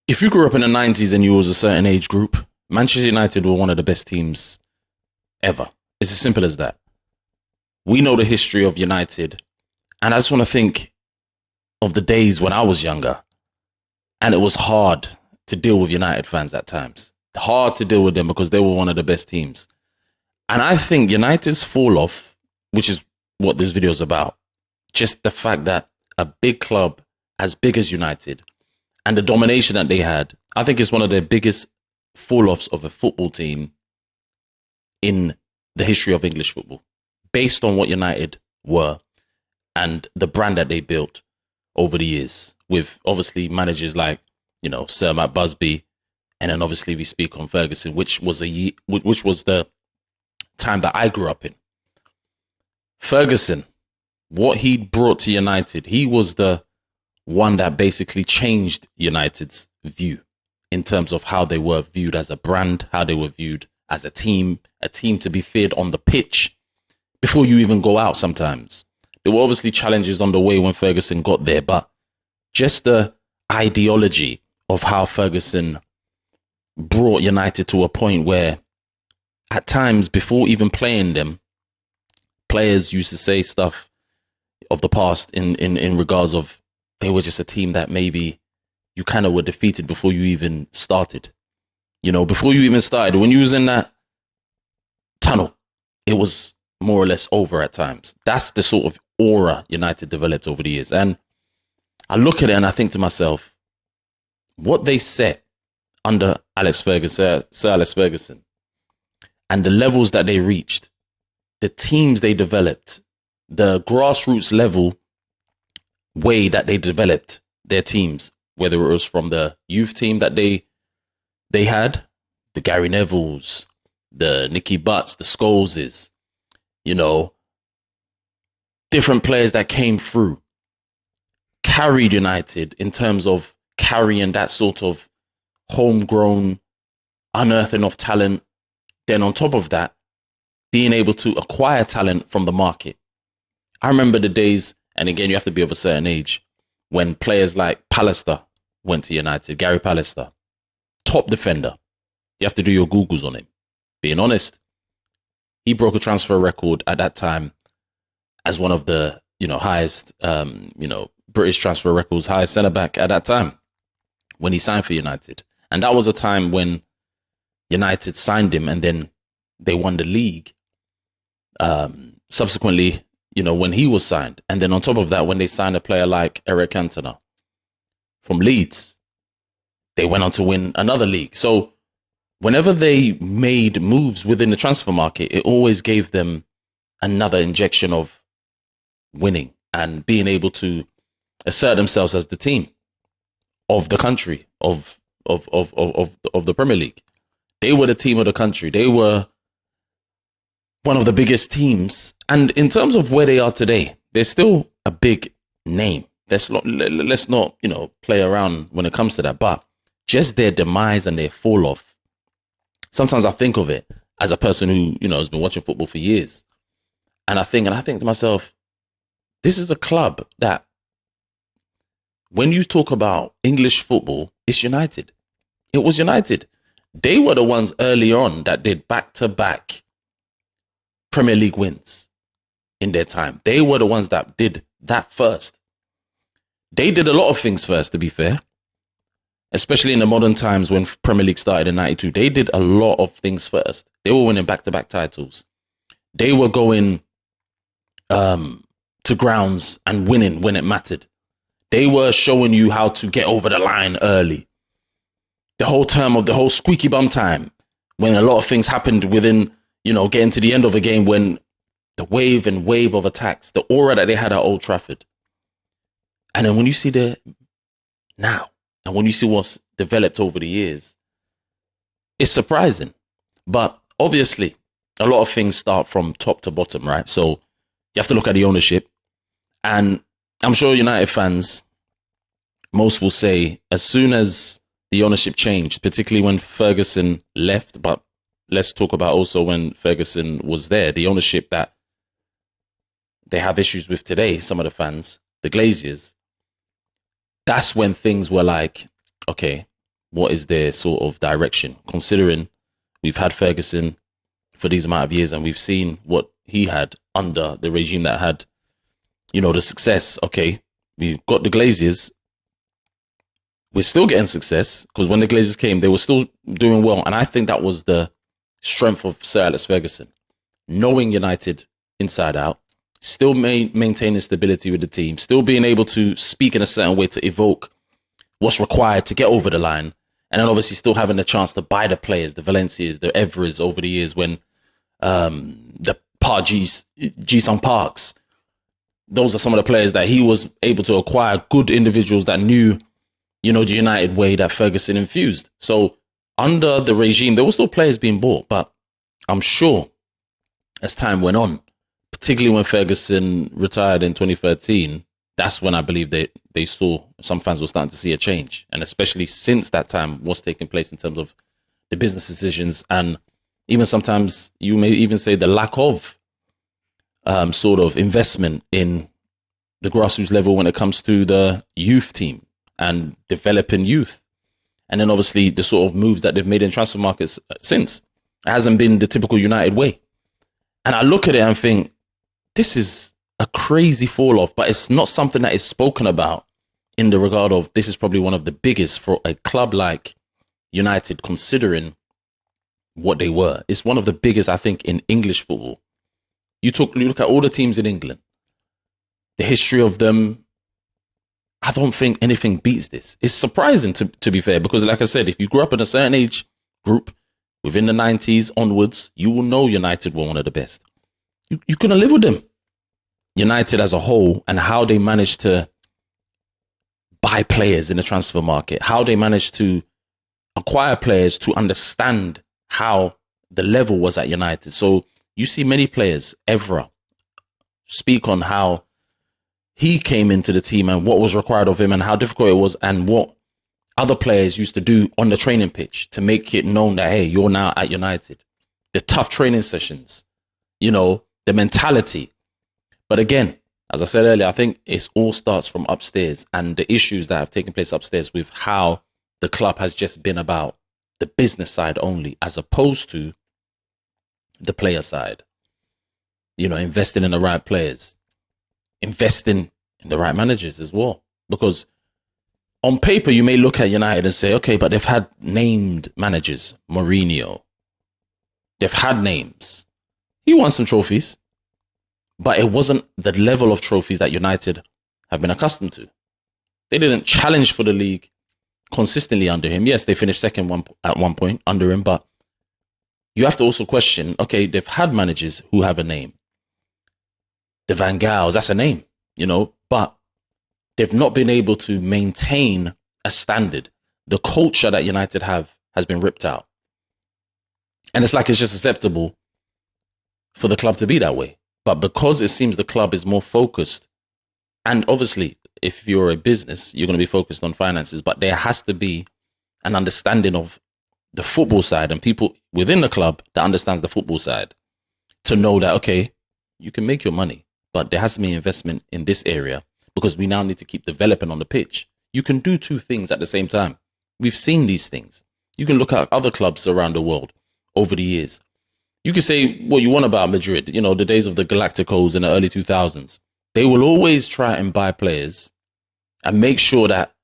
if you grew up in the 90s and you was a certain age group, Manchester United were one of the best teams ever. It's as simple as that. We know the history of United. And I just want to think of the days when I was younger and it was hard to deal with United fans at times. Hard to deal with them because they were one of the best teams. And I think United's fall off, which is what this video is about, just the fact that a big club as big as United and the domination that they had, I think is one of the biggest fall offs of a football team in the history of English football, based on what United were and the brand that they built over the years, with obviously managers like, Sir Matt Busby, and then obviously we speak on Ferguson, which was the time that I grew up in. Ferguson, what he brought to United, he was the one that basically changed United's view in terms of how they were viewed as a brand, how they were viewed as a team to be feared on the pitch before you even go out sometimes. There were obviously challenges on the way when Ferguson got there, but just the ideology of how Ferguson brought United to a point where at times before even playing them, players used to say stuff of the past in regards of they were just a team that maybe you kind of were defeated before you even started. Before you even started, when you was in that tunnel, it was more or less over at times. That's the sort of aura United developed over the years. And I look at it and I think to myself, what they set under Sir Alex Ferguson, and the levels that they reached, the teams they developed, the grassroots level way that they developed their teams, whether it was from the youth team that they had, the Gary Nevilles, the Nicky Butts, the Scholeses, different players that came through, carried United in terms of carrying that sort of homegrown unearthing of talent. Then on top of that, being able to acquire talent from the market. I remember the days, and again, you have to be of a certain age, when players like Pallister went to United, Gary Pallister, top defender. You have to do your Googles on him. Being honest, he broke a transfer record at that time as one of the, highest, British transfer records, highest centre-back at that time when he signed for United. And that was a time when United signed him and then they won the league. Subsequently, when he was signed. And then on top of that, when they signed a player like Eric Cantona from Leeds, they went on to win another league. So whenever they made moves within the transfer market, it always gave them another injection of winning and being able to assert themselves as the team of the country, of the Premier League. They were the team of the country. They were one of the biggest teams. And in terms of where they are today, they're still a big name. Let's not, play around when it comes to that. But just their demise and their fall off, sometimes I think of it as a person who, has been watching football for years. And I think to myself, this is a club that when you talk about English football, it's United. It was United. They were the ones early on that did back-to-back Premier League wins in their time. They were the ones that did that first. They did a lot of things first, to be fair. Especially in the modern times when Premier League started in 92. They did a lot of things first. They were winning back-to-back titles. They were going to grounds and winning when it mattered. They were showing you how to get over the line early. The whole term of the whole squeaky bum time, when a lot of things happened within, getting to the end of a game, when the wave of attacks, the aura that they had at Old Trafford. And then when you see the now, and when you see what's developed over the years, it's surprising. But obviously, a lot of things start from top to bottom, right? So you have to look at the ownership. And I'm sure United fans, most will say, as soon as the ownership changed, particularly when Ferguson left, but let's talk about also when Ferguson was there, the ownership that they have issues with today, some of the fans, the Glazers, that's when things were like, okay, what is their sort of direction, considering we've had Ferguson for these amount of years and we've seen what he had under the regime that had, you know, the success. Okay, we've got the Glazers. We're still getting success because when the Glazers came, they were still doing well. And I think that was the strength of Sir Alex Ferguson, knowing United inside out, still maintaining stability with the team, still being able to speak in a certain way to evoke what's required to get over the line. And then obviously still having the chance to buy the players, the Valencias, the Evras over the years when the Ji-Sung Parks, those are some of the players that he was able to acquire, good individuals that knew, you know, the United way that Ferguson infused. So under the regime, there were still players being bought, but I'm sure as time went on, particularly when Ferguson retired in 2013, that's when I believe they saw, some fans were starting to see a change. And especially since that time, what's taking place in terms of the business decisions, and even sometimes you may even say the lack of sort of investment in the grassroots level when it comes to the youth team and developing youth. And then obviously the sort of moves that they've made in transfer markets since. It hasn't been the typical United way. And I look at it and think, this is a crazy fall off, but it's not something that is spoken about in the regard of this is probably one of the biggest for a club like United, considering what they were. It's one of the biggest, I think, in English football. You look at all the teams in England, the history of them, I don't think anything beats this. It's surprising to be fair, because like I said, if you grew up in a certain age group within the 90s onwards, you will know United were one of the best. You couldn't live with them. United as a whole, and how they managed to buy players in the transfer market, how they managed to acquire players to understand how the level was at United. So you see many players, Evra, speak on how he came into the team and what was required of him and how difficult it was and what other players used to do on the training pitch to make it known that, hey, you're now at United. The tough training sessions, you know, the mentality. But again, as I said earlier, I think it all starts from upstairs and the issues that have taken place upstairs with how the club has just been about the business side only, as opposed to the player side. You know, investing in the right players, investing in the right managers as well. Because on paper, you may look at United and say, okay, but they've had named managers, Mourinho. They've had names. He won some trophies. But it wasn't the level of trophies that United have been accustomed to. They didn't challenge for the league consistently under him. Yes, they finished second at one point under him, but you have to also question, okay, they've had managers who have a name. The Van Gaals, that's a name, you know, but they've not been able to maintain a standard. The culture that United have has been ripped out. And it's like it's just acceptable for the club to be that way. But because it seems the club is more focused, and obviously, if you're a business, you're going to be focused on finances, but there has to be an understanding of the football side and people within the club that understands the football side to know that, okay, you can make your money, but there has to be investment in this area because we now need to keep developing on the pitch. You can do two things at the same time. We've seen these things. You can look at other clubs around the world over the years. You can say what you want about Madrid, you know, the days of the Galacticos in the early 2000s. They will always try and buy players and make sure that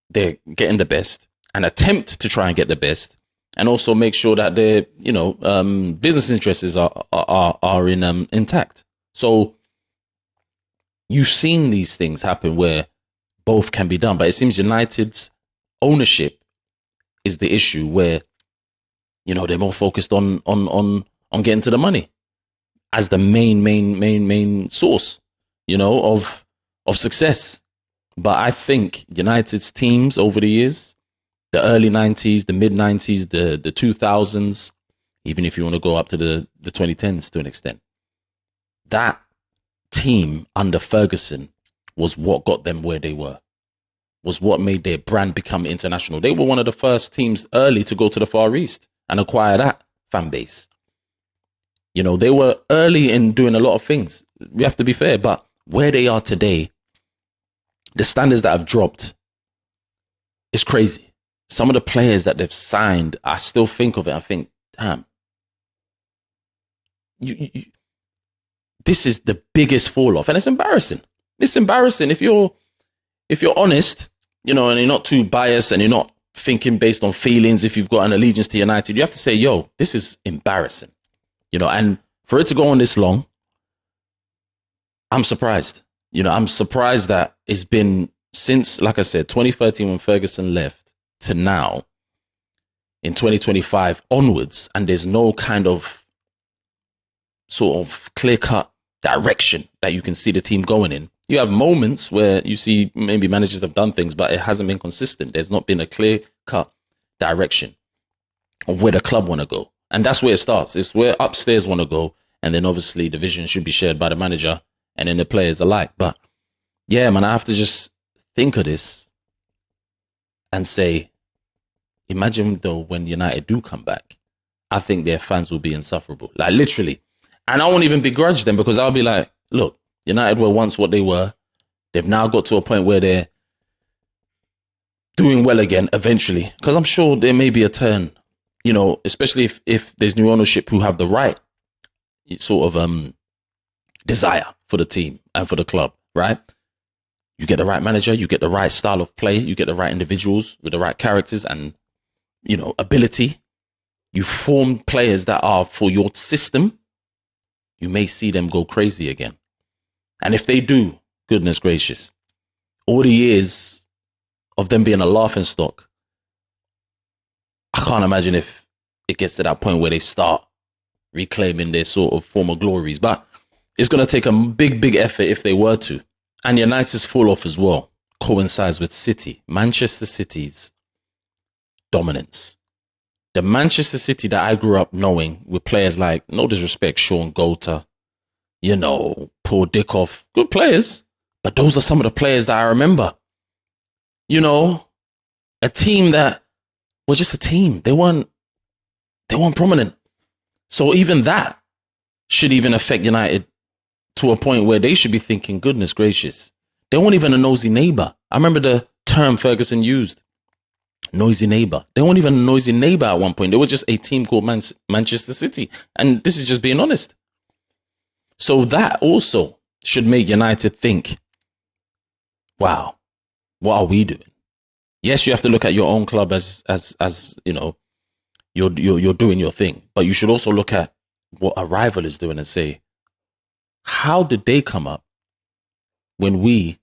they're getting the best and attempt to try and get the best, and also make sure that their, you know, business interests are intact. So you've seen these things happen where both can be done, but it seems United's ownership is the issue where, you know, they're more focused on getting to the money as the main source, you know, of success. But I think United's teams over the years, the early 90s, the mid 90s, the 2000s, even if you want to go up to the 2010s to an extent, that team under Ferguson was what got them where they were, was what made their brand become international. They were one of the first teams early to go to the Far East and acquire that fan base. You know, they were early in doing a lot of things. We have to be fair, but where they are today, the standards that have dropped is crazy. some of the players that they've signed, I still think of it. I think, damn, this is the biggest fall off, and it's embarrassing. It's embarrassing if you're honest, and you're not too biased, and you're not thinking based on feelings. If you've got an allegiance to United, you have to say, "Yo, this is embarrassing," And for it to go on this long, I'm surprised. I'm surprised that it's been since, like I said, 2013 when Ferguson left to now, in 2025 onwards, and there's no kind of sort of clear-cut direction that you can see the team going in. You have moments where you see maybe managers have done things, but it hasn't been consistent. There's not been a clear-cut direction of where the club want to go. And that's where it starts. It's where upstairs want to go. And then obviously the vision should be shared by the manager and then the players alike. But yeah, man, I have to just think of this and say, imagine though when United do come back, I think their fans will be insufferable. Like literally. And I won't even begrudge them, because I'll be like, look, United were once what they were. They've now got to a point where they're doing well again eventually. Because I'm sure there may be a turn, especially if there's new ownership who have the right sort of desire for the team and for the club, right? You get the right manager, you get the right style of play, you get the right individuals with the right characters and, ability. You form players that are for your system. You may see them go crazy again. And if they do, goodness gracious, all the years of them being a laughing stock, I can't imagine if it gets to that point where they start reclaiming their sort of former glories. But it's going to take a big, big effort if they were to. And United's fall off as well coincides with City, Manchester City's dominance. The Manchester City that I grew up knowing with players like, no disrespect, Sean Golter, Paul Dickoff, good players. But those are some of the players that I remember. A team that was just a team. They weren't prominent. So even that should even affect United to a point where they should be thinking, goodness gracious, they weren't even a nosy neighbor. I remember the term Ferguson used, noisy neighbor. They weren't even a noisy neighbor at one point. They were just a team called Manchester City. And this is just being honest. So that also should make United think, wow, what are we doing? Yes, you have to look at your own club as you're doing your thing, but you should also look at what a rival is doing and say, how did they come up when we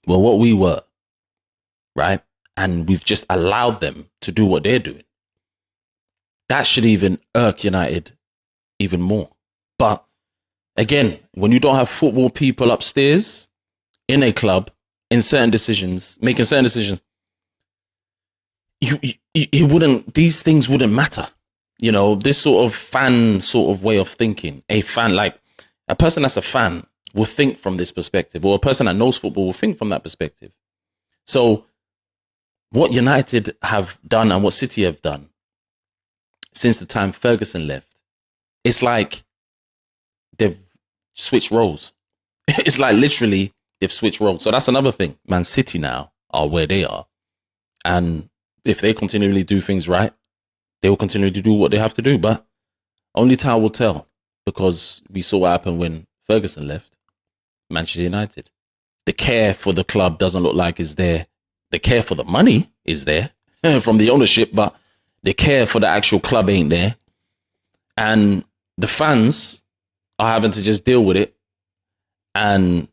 were what we were, right? And we've just allowed them to do what they're doing. That should even irk United even more. But again, when you don't have football people upstairs in a club, in certain decisions, making certain decisions, these things wouldn't matter. This sort of fan sort of way of thinking, a person that's a fan will think from this perspective, or a person that knows football will think from that perspective. So what United have done and what City have done since the time Ferguson left, it's like they've switched roles. It's like literally they've switched roles. So that's another thing. Man City now are where they are. And if they continually do things right, they will continue to do what they have to do. But only time will tell, because we saw what happened when Ferguson left Manchester United. The care for the club doesn't look like it's there. The care for the money is there from the ownership, but the care for the actual club ain't there. And the fans are having to just deal with it. And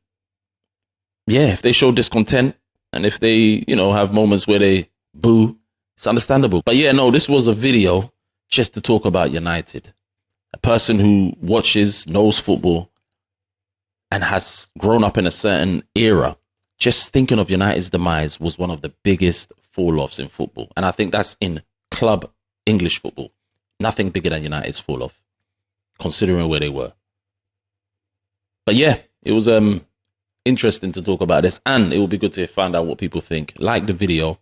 yeah, if they show discontent and if they, have moments where they boo, it's understandable. But yeah, no, this was a video just to talk about United. A person who watches, knows football, and has grown up in a certain era. Just thinking of United's demise was one of the biggest fall-offs in football. And I think that's in club English football. Nothing bigger than United's fall-off, considering where they were. But yeah, it was interesting to talk about this, and it will be good to find out what people think. Like the video,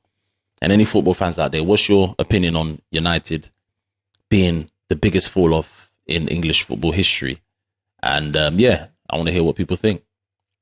and any football fans out there, what's your opinion on United being the biggest fall-off in English football history? And yeah, I want to hear what people think.